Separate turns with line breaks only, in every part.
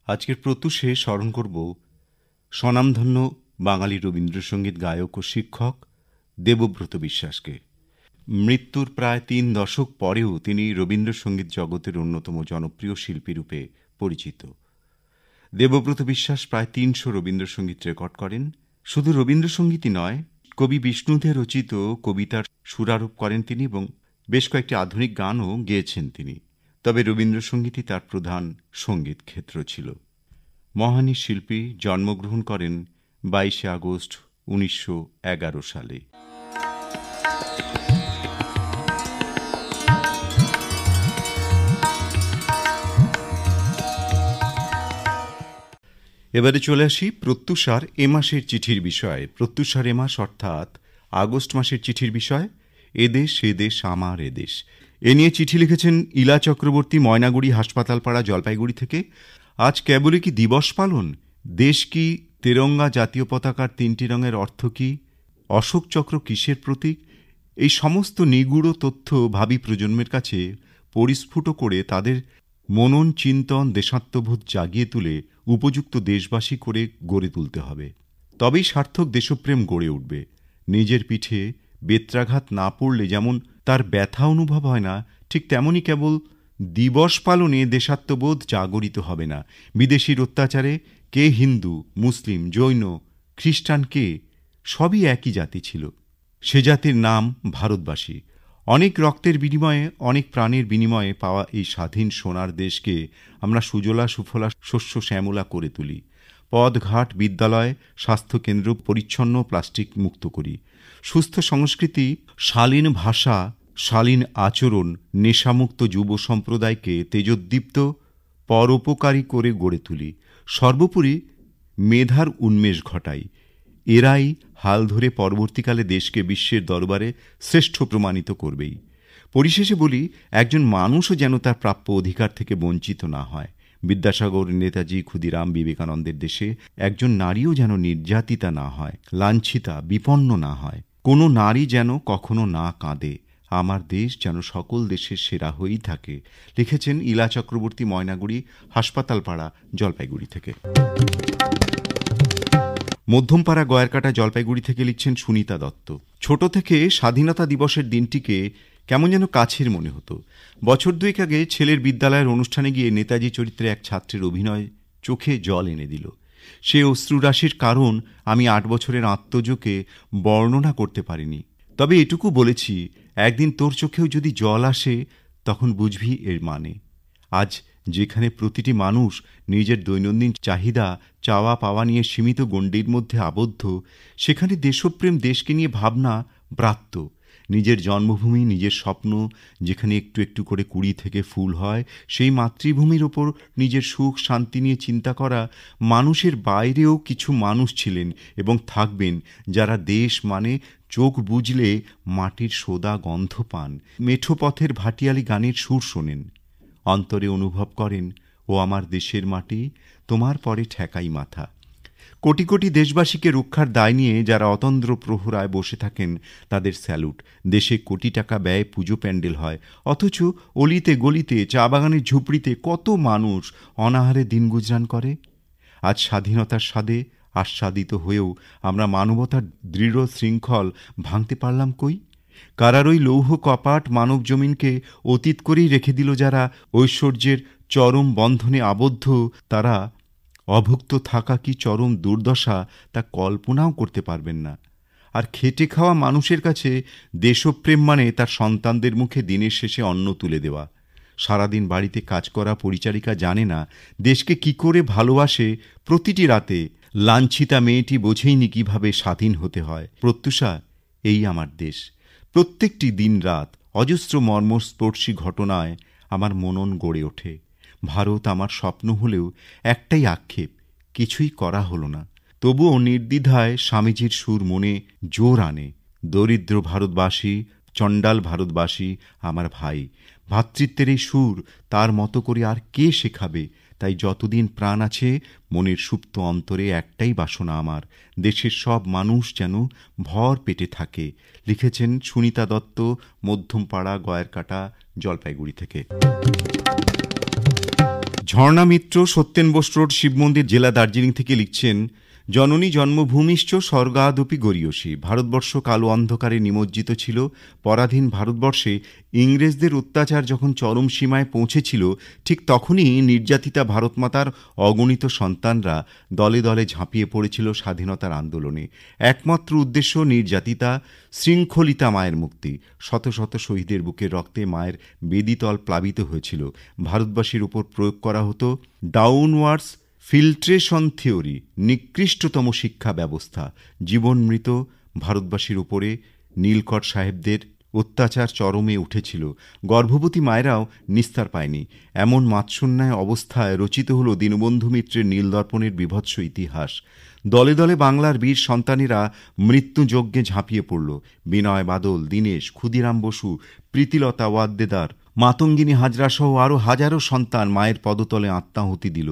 আজকের প্রত্যুষে স্মরণ করব স্বনামধন্য বাঙালি রবীন্দ্রসঙ্গীত গায়ক ও শিক্ষক দেবব্রত বিশ্বাসকে। মৃত্যুর প্রায় ৩ দশক পরেও তিনি রবীন্দ্রসঙ্গীত জগতের অন্যতম জনপ্রিয় শিল্পীরূপে পরিচিত। দেবব্রত বিশ্বাস প্রায় ৩০০ রবীন্দ্রসঙ্গীত রেকর্ড করেন। শুধু রবীন্দ্রসঙ্গীতই নয়, কবি বিষ্ণুদে রচিত কবিতার সুরারোপ করেন তিনি এবং বেশ কয়েকটি আধুনিক গানও গেয়েছেন তিনি। তবে রবীন্দ্রসঙ্গীতই তার প্রধান সঙ্গীত ক্ষেত্র ছিল। মহান শিল্পী জন্মগ্রহণ করেন ২২শে আগস্ট ১৯১১ সালে। এবারে চলে আসি প্রত্যুষার এ মাসের চিঠির বিষয়ে। প্রত্যুষার এ মাস অর্থাৎ আগস্ট মাসের চিঠির বিষয় এদেশ এদেশ আমার এদেশ। এ নিয়ে চিঠি লিখেছেন ইলা চক্রবর্তী, ময়নাগুড়ি হাসপাতালপাড়া, জলপাইগুড়ি থেকে। আজ কেবলই কি দিবস পালন? দেশ কি? তেরঙ্গা জাতীয় পতাকার ৩টি রঙের অর্থ কি? অশোক চক্র কিসের প্রতীক? এই সমস্ত নিগূঢ় তথ্য ভাবি প্রজন্মের কাছে পরিস্ফুট করে তাদের মনন, চিন্তন, দেশাত্মবোধ জাগিয়ে তুলে উপযুক্ত দেশবাসী করে গড়ে তুলতে হবে। তবেই সার্থক দেশপ্রেম গড়ে উঠবে। নিজের পিঠে বেত্রাঘাত না পড়লে যেমন তার ব্যথা অনুভব হয় না, ঠিক তেমনি কেবল দিবস পালনে দেশাত্মবোধ জাগরিত হবে না। বিদেশির অত্যাচারে কে হিন্দু, মুসলিম, জৈন, খ্রিস্টান, কে সবই একই জাতি ছিল। সে জাতির নাম ভারতবাসী। অনেক রক্তের বিনিময়ে, অনেক প্রাণের বিনিময়ে পাওয়া এই স্বাধীন সোনার দেশকে আমরা সুজলা সুফলা শস্য শ্যামলা করে তুলি। পথঘাট, বিদ্যালয়, স্বাস্থ্যকেন্দ্র পরিচ্ছন্ন, প্লাস্টিক মুক্ত করি। সুস্থ সংস্কৃতি, শালীন ভাষা, শালীন আচরণ, নেশামুক্ত যুব সম্প্রদায়কে তেজোদ্দীপ্ত, পরোপকারী করে গড়ে তুলি। সর্বোপরি মেধার উন্মেষ ঘটাই। এরাই হাল ধরে পরবর্তীকালে দেশকে বিশ্বের দরবারে শ্রেষ্ঠ প্রমাণিত করবেই। পরিশেষে বলি, একজন মানুষও যেন তার প্রাপ্য অধিকার থেকে বঞ্চিত না হয়। বিদ্যাসাগর, নেতাজি, ক্ষুদিরাম, বিবেকানন্দের দেশে একজন নারীও যেন নির্যাতিতা না হয়, লাঞ্ছিতা, বিপন্ন না হয়। কোনো নারী যেন কখনো না কাঁদে। আমার দেশ যেন সকল দেশের সেরা হয়েই থাকে। লিখেছেন ইলা চক্রবর্তী, ময়নাগুড়ি হাসপাতালপাড়া, জলপাইগুড়ি থেকে। মধ্যমপাড়া, গয়েরকাটা, জলপাইগুড়ি থেকে লিখছেন সুনিতা দত্ত। ছোট থেকে স্বাধীনতা দিবসের দিনটিকে কেমন যেন কাছের মনে হতো। বছর ২ আগে ছেলের বিদ্যালয়ের অনুষ্ঠানে গিয়ে নেতাজি চরিত্রে এক ছাত্রের অভিনয় চোখে জল এনে দিল। সে অশ্রুরাশির কারণ আমি ৮ বছরের আত্মজোকে বর্ণনা করতে পারিনি। তবে এটুকু বলেছি, একদিন তোর চোখেও যদি জল আসে তখন বুঝবি এর মানে। আজ যেখানে প্রতিটি মানুষ নিজের দৈনন্দিন চাহিদা, চাওয়া পাওয়া নিয়ে সীমিত গণ্ডির মধ্যে আবদ্ধ, সেখানে দেশপ্রেম, দেশকে নিয়ে ভাবনা ব্রাত্য। নিজের জন্মভূমি, নিজের স্বপ্ন যেখানে একটু একটু করে কুড়ি থেকে ফুল হয়, সেই মাতৃভূমির ওপর নিজের সুখ শান্তি নিয়ে চিন্তা করা মানুষের বাইরেও কিছু মানুষ ছিলেন এবং থাকবেন, যারা দেশ মানে চোখ বুজলে মাটির সোদা গন্ধ পান, মেঠো পথের ভাটিয়ালি গানের সুর শোনেন, অন্তরে অনুভব করেন, ও আমার দেশের মাটি, তোমার পরে ঠেকাই মাথা। কোটি কোটি দেশবাসীকে রক্ষার দায় নিয়ে যারা অতন্দ্র প্রহরায় বসে থাকেন, তাদের স্যালুট। দেশে কোটি টাকা ব্যয় পুজো প্যান্ডেল হয়, অথচ অলিতে গলিতে, চা বাগানের ঝুপড়িতে কত মানুষ অনাহারে দিন গুজরান করে। আজ স্বাধীনতার স্বাদে আস্বাদিত হয়েও আমরা মানবতার দৃঢ় শৃঙ্খল ভাঙতে পারলাম কই? কারার ওই লৌহ কপাট মানব জমিনকে অতীত করেই রেখে দিল যারা ঐশ্বর্যের চরম বন্ধনে আবদ্ধ, তারা অভুক্ত থাকা কি চরম দুর্দশা তা কল্পনাও করতে পারবেন না। আর খেটে খাওয়া মানুষের কাছে দেশপ্রেম মানে তার সন্তানদের মুখে দিনের শেষে অন্ন তুলে দেওয়া। সারাদিন বাড়িতে কাজ করা পরিচারিকা জানে না দেশকে কি করে ভালোবাসে। প্রতিটি রাতে লাঞ্ছিতা মেয়েটি বোঝেইনি কিভাবে স্বাধীন হতে হয়। প্রত্যুষা, এই আমার দেশ। প্রত্যেকটি দিন রাত অজস্র মর্মস্পর্শী ঘটনায় আমার মনন গড়ে ওঠে। ভারত আমার স্বপ্ন হলেও একটাই আক্ষেপ, কিছুই করা হলো না। তবুও নির্দ্বিধায় স্বামীজির সুর মনে জোর আনে। দরিদ্র ভারতবাসী, চণ্ডাল ভারতবাসী আমার ভাই। ভ্রাতৃত্বের এই সুর তার মতো করে আর কে শেখাবে? তাই যতদিন প্রাণ আছে মনের সুপ্ত অন্তরে একটাই বাসনা আমার, দেশের সব মানুষ যেন ভর পেটে থাকে। লিখেছেন সুনিতা দত্ত, মধ্যমপাড়া, গয়েরকাটা, জলপাইগুড়ি থেকে। ঝর্ণা মিত্র সত্যেন বোস রোড শিব মন্দির, জেলা, দার্জিলিং থেকে লিখছেন, জননী জন্মভূমিশ্চ স্বর্গাদপি গরীয়সী। ভারতবর্ষ কালো অন্ধকারে নিমজ্জিত ছিল। পরাধীন ভারতবর্ষে ইংরেজদের অত্যাচার যখন চরম সীমায় পৌঁছেছিল, ঠিক তখনই নির্যাতিতা ভারতমাতার অগণিত সন্তানরা দলে দলে ঝাঁপিয়ে পড়েছিল স্বাধীনতার আন্দোলনে। একমাত্র উদ্দেশ্য নির্যাতিতা শৃঙ্খলিতা মায়ের মুক্তি। শত শত শহীদের বুকের রক্তে মায়ের বেদিতল প্লাবিত হয়েছিল। ভারতবাসীর উপর প্রয়োগ করা হতো ডাউনওয়ার্ডস ফিল্ট্রেশন থিওরি, নিকৃষ্টতম শিক্ষা ব্যবস্থা। জীবন মৃত ভারতবাসীর উপরে নীলকর সাহেবদের অত্যাচার চরমে উঠেছিল। গর্ভবতী মায়েরাও নিস্তার পায়নি। এমন মাৎসন্যায় অবস্থায় রচিত হল দীনবন্ধু মিত্রের নীলদর্পণের বীভৎস ইতিহাস। দলে দলে বাংলার বীর সন্তানেরা মৃত্যুযজ্ঞে ঝাঁপিয়ে পড়ল। বিনয় বাদল, দীনেশ, ক্ষুদিরাম বসু, প্রীতিলতা ওয়াদ্দেদার, মাতঙ্গিনী হাজরা সহ আরও হাজারো সন্তান মায়ের পদতলে আত্মাহুতি দিল।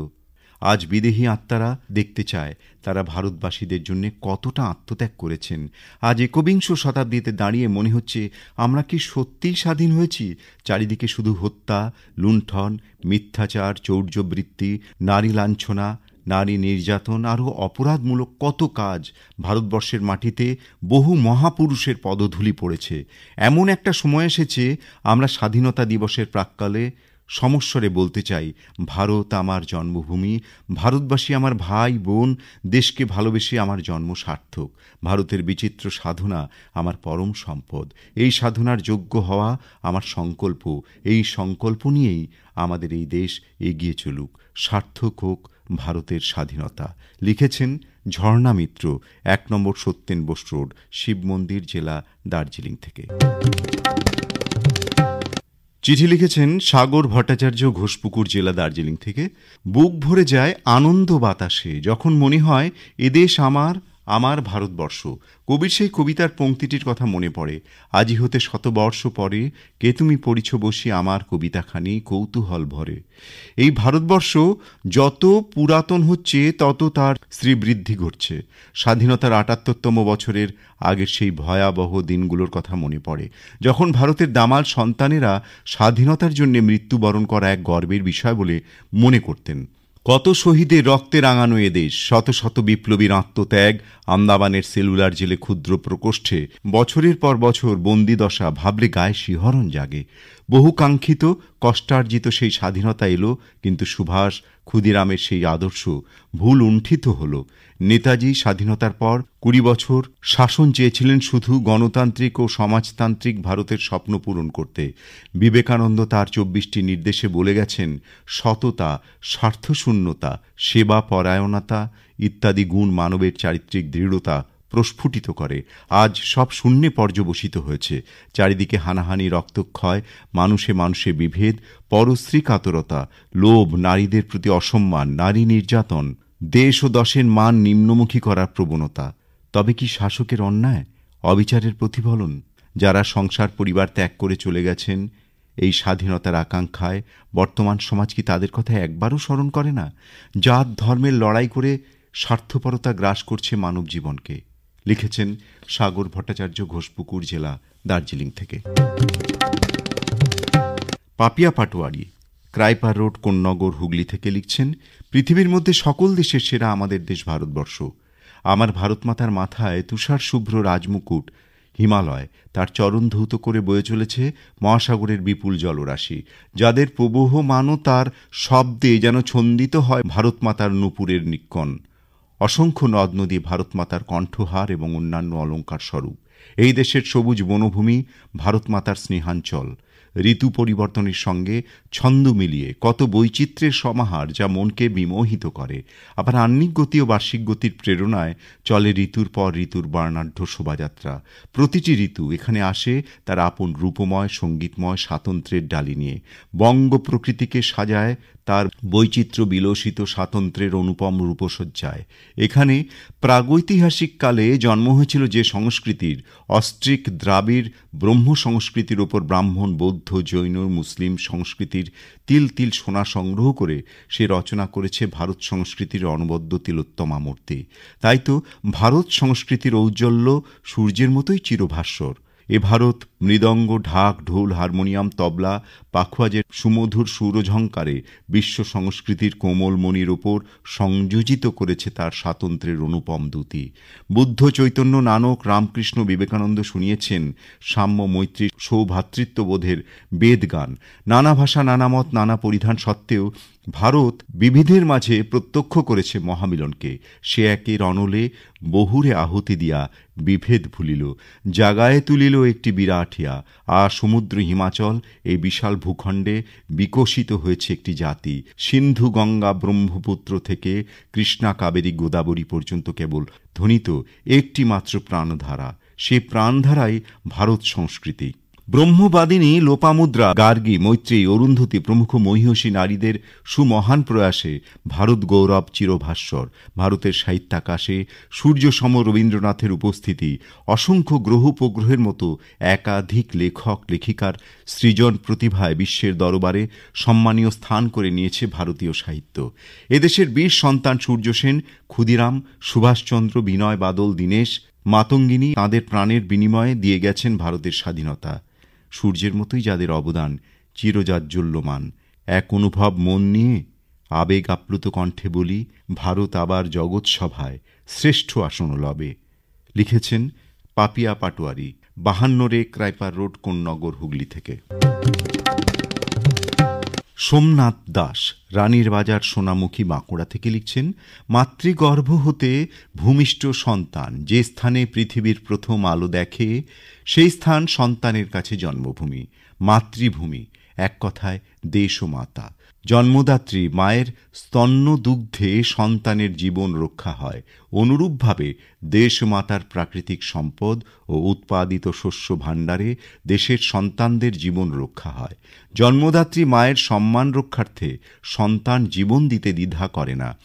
আজ বিদেহী আত্মারা দেখতে চায় তারা ভারতবাসীদের জন্য কতটা আত্মত্যাগ করেছেন। আজ একবিংশ শতাব্দীতে দাঁড়িয়ে মনে হচ্ছে আমরা কি সত্যিই স্বাধীন হয়েছি? চারিদিকে শুধু হত্যা, লুণ্ঠন, মিথ্যাচার, চৌর্যবৃত্তি, নারী লাঞ্ছনা, নারী নির্যাতন, আরও অপরাধমূলক কত কাজ। ভারতবর্ষের মাটিতে বহু মহাপুরুষের পদধূলি পড়েছে। এমন একটা সময় এসেছে আমরা স্বাধীনতা দিবসের প্রাক্কালে সমস্বরে বলতে চাই, ভারত আমার জন্মভূমি, ভারতবাসী আমার ভাই বোন, দেশকে ভালোবেসে আমার জন্ম সার্থক। ভারতের বিচিত্র সাধনা আমার পরম সম্পদ। এই সাধনার যোগ্য হওয়া আমার সংকল্প। এই সংকল্প নিয়েই আমাদের এই দেশ এগিয়ে চলুক। সার্থক হোক ভারতের স্বাধীনতা। লিখেছেন ঝর্ণা মিত্র, 1 নম্বর সত্যেন বোস রোড, শিব মন্দির, জেলা, দার্জিলিং থেকে। চিঠি লিখেছেন সাগর ভট্টাচার্য, ঘোষপুকুর, জেলা, দার্জিলিং থেকে। বুক ভরে যায় আনন্দ বাতাসে যখন মনে হয় এদেশ আমার, আমার ভারতবর্ষ। কবির সেই কবিতার পংক্তিটির কথা মনে পড়ে, আজি হতে শতবর্ষ পরে কে তুমি পড়িছ বসি আমার কবিতাখানি কৌতূহল ভরে। এই ভারতবর্ষ যত পুরাতন হচ্ছে তত তার শ্রীবৃদ্ধি ঘটছে। স্বাধীনতার ৭৮তম বছরের আগের সেই ভয়াবহ দিনগুলোর কথা মনে পড়ে, যখন ভারতের দামাল সন্তানেরা স্বাধীনতার জন্য মৃত্যুবরণ করা এক গর্বের বিষয় বলে মনে করতেন। কত শহীদের রক্তে রাঙানো এদেশ, শত শত বিপ্লবীর আত্মত্যাগ, আন্দামানের সেলুলার জেলে ক্ষুদ্র প্রকোষ্ঠে বছরের পর বছর বন্দিদশা, ভাবলে গায়ে শিহরণ জাগে। বহু কাঙ্ক্ষিত কষ্টার্জিত সেই স্বাধীনতা এলো, কিন্তু সুভাষ, ক্ষুদিরামের সেই আদর্শ ভুল উণ্ঠিত হল। নেতাজি স্বাধীনতার পর ২০ বছর শাসন চেয়েছিলেন শুধু গণতান্ত্রিক ও সমাজতান্ত্রিক ভারতের স্বপ্ন পূরণ করতে। বিবেকানন্দ তার ২৪টি নির্দেশে বলে গেছেন, সততা, স্বার্থশূন্যতা, সেবা পরায়ণতা ইত্যাদি গুণ মানবের চারিত্রিক দৃঢ়তা প্রস্ফুটিত করে। আজ সব শূন্যে পর্যবসিত হয়েছে। চারিদিকে হানাহানি, রক্তক্ষয়, মানুষে মানুষে বিভেদ, পরশ্রী কাতরতা, লোভ, নারীদের প্রতি অসম্মান, নারী নির্যাতন, দেশ ও দশের মান নিম্নমুখী করার প্রবণতা। তবে কি শাসকের অন্যায়, অবিচারের প্রতিফলন? যারা সংসার পরিবার ত্যাগ করে চলে গেছেন এই স্বাধীনতার আকাঙ্ক্ষায়, বর্তমান সমাজ কি তাদের কথা একবারও স্মরণ করে না? জাত ধর্মের লড়াই করে স্বার্থপরতা গ্রাস করছে মানব জীবনকে। লিখেছেন সাগর ভট্টাচার্য, ঘোষপুকুর, জেলা, দার্জিলিং থেকে। পাপিয়া পাটোয়ারি, ক্রাইপার রোড, কোন্নগর, হুগলি থেকে লিখছেন, পৃথিবীর মধ্যে সকল দেশের সেরা আমাদের দেশ ভারতবর্ষ। আমার ভারতমাতার মাথায় তুষার শুভ্র রাজমুকুট, হিমালয় তার চরণ ধৌত করে বয়ে চলেছে মহাসাগরের বিপুল জলরাশি, যাদের প্রবহমানও তার শব্দে যেন ছন্দিত হয় ভারতমাতার নূপুরের নিক্কণ। অসংখ্য নদ নদী ভারতমাতার কণ্ঠহার এবং অন্যান্য অলঙ্কার স্বরূপ। এই দেশের সবুজ বনভূমি ভারতমাতার স্নেহাঞ্চল। ঋতু পরিবর্তনের সঙ্গে ছন্দ মিলিয়ে কত বৈচিত্র্যের সমাহার, যা মনকে বিমোহিত করে। আবার আহ্নিক গতি ও বার্ষিক গতির প্রেরণায় চলে ঋতুর পর ঋতুর বর্ণাঢ্য শোভাযাত্রা। প্রতিটি ঋতু এখানে আসে তার আপন রূপময়, সঙ্গীতময় স্বাতন্ত্র্যের ডালি নিয়ে। বঙ্গ প্রকৃতিকে সাজায় তার বৈচিত্র্য বিলসিত স্বাতন্ত্র্যের অনুপম রূপসজ্জায়। এখানে প্রাগৈতিহাসিক কালে জন্ম হয়েছিল যে সংস্কৃতির, অস্ট্রিক দ্রাবিড় ব্রহ্ম সংস্কৃতির ওপর ব্রাহ্মণ, বৌদ্ধ, জৈন, মুসলিম সংস্কৃতির তিল তিল সোনা সংগ্রহ করে সে রচনা করেছে ভারত সংস্কৃতির অনবদ্য তিলোত্তমা মূর্তি। তাই তো ভারত সংস্কৃতির ঔজ্জ্বল্য সূর্যের মতোই চিরভাস্বর। এ ভারত মৃদঙ্গ, ঢাক, ঢোল, হারমোনিয়াম, তবলা, পাখোয়াজের সুমধুর সুরঝঙ্কারে বিশ্ব সংস্কৃতির কোমল মণির ওপর সংযোজিত করেছে তার স্বাতন্ত্র্যের অনুপম দ্যুতি। বুদ্ধ, চৈতন্য, নানক, রামকৃষ্ণ, বিবেকানন্দ শুনিয়েছেন সাম্য, মৈত্রী, সৌভ্রাতৃত্ববোধের বেদগান। নানা ভাষা, নানা মত, নানা পরিধান সত্ত্বেও ভারত বিবিধের মাঝে প্রত্যক্ষ করেছে মহামিলনকে। সে একের অনলে বহুরে আহুতি দিয়া বিভেদ ভুলিল, জাগায় তুলিল একটি বিরাটিয়া। সমুদ্র হিমাচল এই বিশাল ভূখণ্ডে বিকশিত হয়েছে একটি জাতি। সিন্ধু, গঙ্গা, ব্রহ্মপুত্র থেকে কৃষ্ণা, কাবেরী, গোদাবরী পর্যন্ত কেবল ধ্বনিত একটি মাত্র প্রাণধারা, সে প্রাণধারাই ভারত সংস্কৃতি। ব্রহ্মবাদিনী লোপামুদ্রা, গার্গী, মৈত্রেয়ী, অরুন্ধতী প্রমুখ মহীয়সী নারীদের সুমহান প্রয়াসে ভারত গৌরব চিরভাস্বর। ভারতের সাহিত্যাকাশে সূর্যসম রবীন্দ্রনাথের উপস্থিতি, অসংখ্য গ্রহ উপগ্রহের মতো একাধিক লেখক লেখিকার সৃজন প্রতিভায় বিশ্বের দরবারে সম্মানীয় স্থান করে নিয়েছে ভারতীয় সাহিত্য। এদেশের ২০ সন্তান সূর্য সেন, ক্ষুদিরাম, সুভাষচন্দ্র, বিনয় বাদল, দীনেশ, মাতঙ্গিনী তাঁদের প্রাণের বিনিময়ে দিয়ে গেছেন ভারতের স্বাধীনতা। সূর্যের মতোই যাদের অবদান চিরজাজ্জল্যমান। এক অনুভব মন নিয়ে আবেগ আপ্লুত কণ্ঠে বলি, ভারত আবার জগৎ সভায় শ্রেষ্ঠ আসন লবে। লিখেছেন পাপিয়া পাটোয়ারি, 52 ক্রাইপার রোড, কোন্নগর, হুগলি থেকে। সোমনাথ দাস রানীর বাজার, সোনামুখী, বাঁকুড়া থেকে লিখছেন, মাতৃগর্ভ হতে ভূমিষ্ঠ সন্তান যে স্থানে পৃথিবীর প্রথম আলো দেখে, সেই স্থান সন্তানের কাছে জন্মভূমি, মাতৃভূমি, এক কথায় দেশ ও মাতা। জন্মদাত্রী মায়ের স্তন্য দুগ্ধে সন্তানের জীবন রক্ষা হয়। অনুরূপভাবে দেশ মাতার প্রাকৃতিক সম্পদ ও উৎপাদিত শস্য ভাণ্ডারে দেশের সন্তানদের জীবন রক্ষা হয়। জন্মদাত্রী মায়ের সম্মান রক্ষার্থে সন্তান জীবন দিতে দ্বিধা করে না।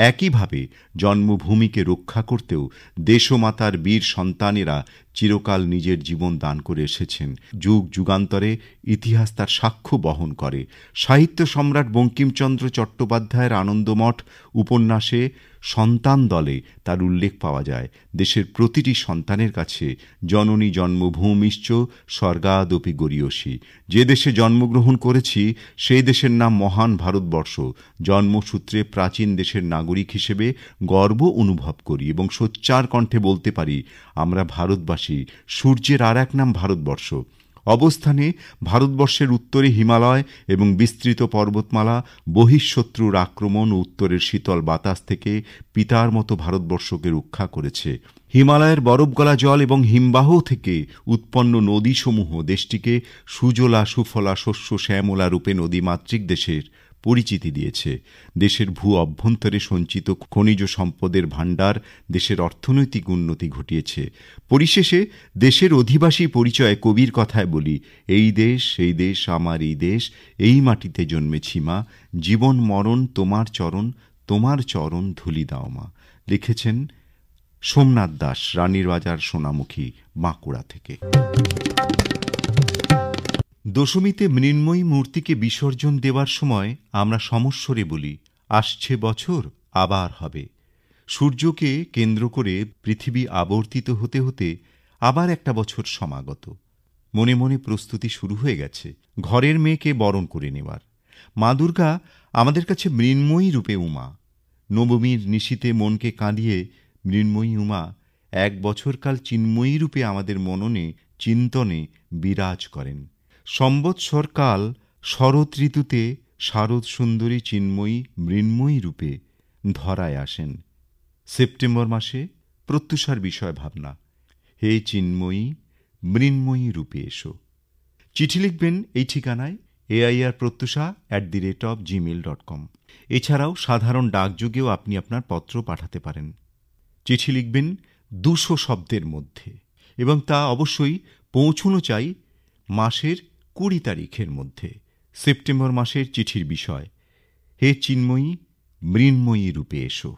একইভাবে জন্মভূমিকে রক্ষা করতেও দেশমাতার বীর সন্তানেরা চিরকাল নিজের জীবন দান করে এসেছেন। যুগ যুগান্তরে ইতিহাস তার সাক্ষ্য বহন করে। সাহিত্য সম্রাট বঙ্কিমচন্দ্র চট্টোপাধ্যায়ের আনন্দমঠ উপন্যাসে সন্তান দলে তার উল্লেখ পাওয়া যায়। দেশের প্রতিটি সন্তানের কাছে জননী জন্মভূমিশ্চ স্বর্গাদপি গরীয়সী। যে দেশে জন্মগ্রহণ করেছি সেই দেশের নাম মহান ভারতবর্ষ। জন্মসূত্রে প্রাচীন দেশের নাগরিক হিসেবে গর্ব অনুভব করি এবং সোচ্চার কণ্ঠে বলতে পারি, আমরা ভারতবাসী। সূর্যের আর এক নাম ভারতবর্ষ। অবস্থানে ভারতবর্ষের উত্তরে হিমালয় এবং বিস্তৃত পর্বতমালা বহিঃশত্রুর আক্রমণ ও উত্তরের শীতল বাতাস থেকে পিতার মতো ভারতবর্ষকে রক্ষা করেছে। হিমালয়ের বরফগলা জল এবং হিমবাহ থেকে উৎপন্ন নদীসমূহ দেশটিকে সুজলা সুফলা শস্য শ্যামলা রূপে নদীমাতৃক দেশের পরিচিতি দিয়েছে। দেশের ভূ অভ্যন্তরে সঞ্চিত খনিজ সম্পদের ভাণ্ডার দেশের অর্থনৈতিক উন্নতি ঘটিয়েছে। পরিশেষে দেশের অধিবাসী পরিচয় কবির কথায় বলি, এই দেশ সেই দেশ আমার এই দেশ, এই মাটিতে জন্মেছি মা, জীবন মরণ তোমার চরণ, তোমার চরণ ধুলি দাও মা। লিখেছেন সোমনাথ দাস, রানীর বাজার, সোনামুখী, বাঁকুড়া থেকে। দশমীতে মৃন্ময়ী মূর্তিকে বিসর্জন দেওয়ার সময় আমরা সমস্বরে বলি, আসছে বছর আবার হবে। সূর্যকে কেন্দ্র করে পৃথিবী আবর্তিত হতে হতে আবার একটা বছর সমাগত। মনে মনে প্রস্তুতি শুরু হয়ে গেছে ঘরের মেয়েকে বরণ করে নেওয়ার। মা দুর্গা আমাদের কাছে মৃন্ময়ী রূপে উমা। নবমীর নিশীতে মনকে কাঁদিয়ে মৃন্ময়ী উমা 1 বছরকাল চিন্ময়ী রূপে আমাদের মননে চিন্তনে বিরাজ করেন। সম্বৎসরকাল শরৎ ঋতুতে শারদ সুন্দরী চিন্ময়ী মৃন্ময়ী রূপে ধরায় আসেন। সেপ্টেম্বর মাসে প্রত্যুষার বিষয় ভাবনা, হে চিন্ময়ী মৃন্ময়ী রূপে এসো। চিঠি লিখবেন এই ঠিকানায় airprottusha@gmail.com। এছাড়াও সাধারণ ডাকযোগেও আপনি আপনার পত্র পাঠাতে পারেন। চিঠি লিখবেন 200 শব্দের মধ্যে এবং তা অবশ্যই পৌঁছানো চাই মাসের 20 তারিখের মধ্যে। সেপ্টেম্বর মাসের চিঠির বিষয়, হে চিন্ময়ী মৃন্ময়ী রূপে এসো।